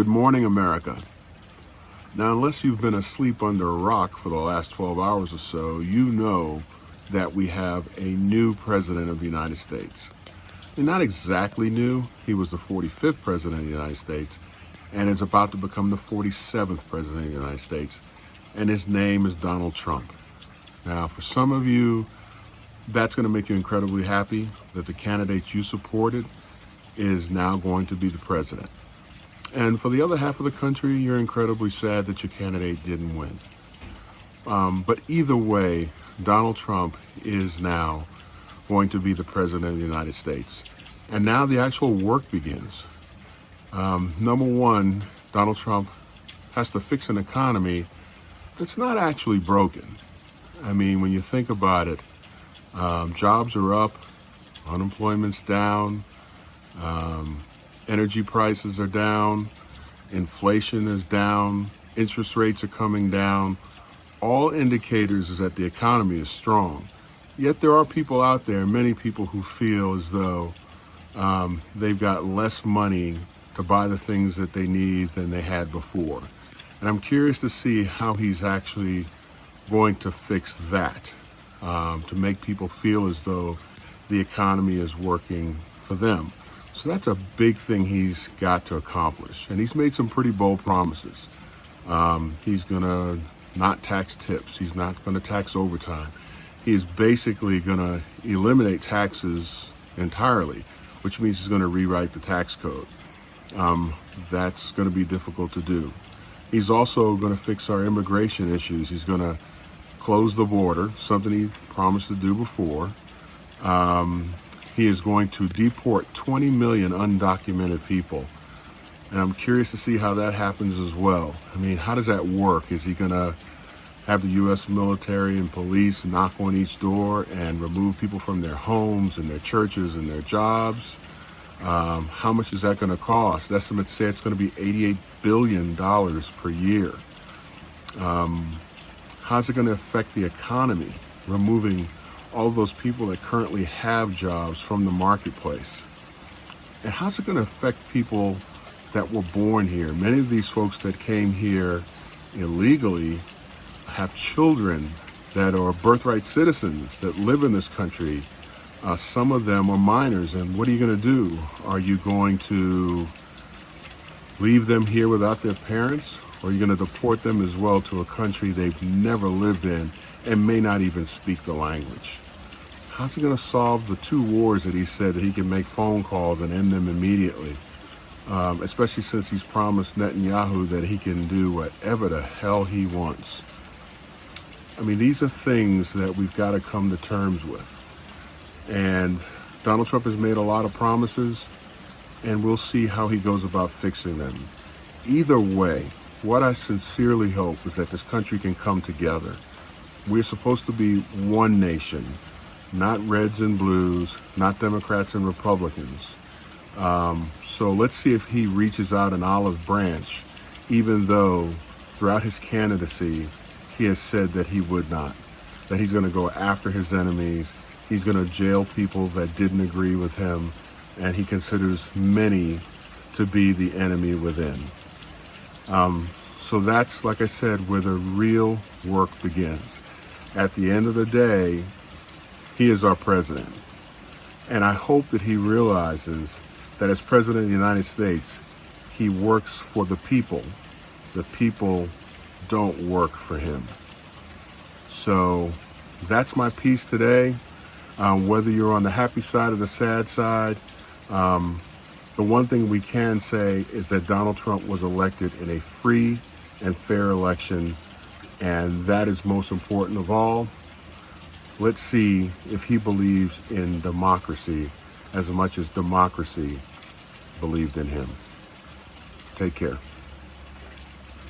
Good morning, America. Now, unless you've been asleep under a rock for the last 12 hours or so, you know that we have a new president of the United States. And not exactly new. He was the 45th president of the United States and is about to become the 47th president of the United States. And his name is Donald Trump. Now, for some of you, that's going to make you incredibly happy that the candidate you supported is now going to be the president. And for the other half of the country, you're incredibly sad that your candidate didn't win. But either way, Donald Trump is now going to be the president of the United States. And now the actual work begins. Number one, Donald Trump has to fix an economy that's not actually broken. I mean, when you think about it, jobs are up, unemployment's down, energy prices are down, inflation is down, interest rates are coming down. All indicators is that the economy is strong. Yet there are people out there, many people who feel as though they've got less money to buy the things that they need than they had before. And I'm curious to see how he's actually going to fix that, to make people feel as though the economy is working for them. So that's a big thing he's got to accomplish. And he's made some pretty bold promises. He's going to not tax tips. He's not going to tax overtime. He's basically going to eliminate taxes entirely, which means he's going to rewrite the tax code. That's going to be difficult to do. He's also going to fix our immigration issues. He's going to close the border, something he promised to do before. He is going to deport 20 million undocumented people. And I'm curious to see how that happens as well. I mean, how does that work? Is he going to have the U.S. military and police knock on each door and remove people from their homes and their churches and their jobs? How much is that going to cost? Estimates say it's going to be $88 billion per year. How's it going to affect the economy, removing all of those people that currently have jobs from the marketplace? And how's it going to affect people that were born here? Many of these folks that came here illegally have children that are birthright citizens that live in this country. Some of them are minors. And what are you going to do? Are you going to leave them here without their parents? Or are you going to deport them as well to a country they've never lived in and may not even speak the language? How's he going to solve the two wars that he said that he can make phone calls and end them immediately? Especially since he's promised Netanyahu that he can do whatever the hell he wants. I mean, these are things that we've got to come to terms with. And Donald Trump has made a lot of promises, and we'll see how he goes about fixing them. Either way, what I sincerely hope is that this country can come together. We're supposed to be one nation, not reds and blues, not Democrats and Republicans. So let's see if he reaches out an olive branch, even though throughout his candidacy, he has said that he would not, that he's going to go after his enemies. He's going to jail people that didn't agree with him, and he considers many to be the enemy within. So that's, like I said, where the real work begins. At the end of the day, he is our president. And I hope that he realizes that as president of the United States, he works for the people. The people don't work for him. So that's my piece today. Whether you're on the happy side or the sad side, the one thing we can say is that Donald Trump was elected in a free and fair election, and that is most important of all. Let's see if he believes in democracy as much as democracy believed in him. Take care.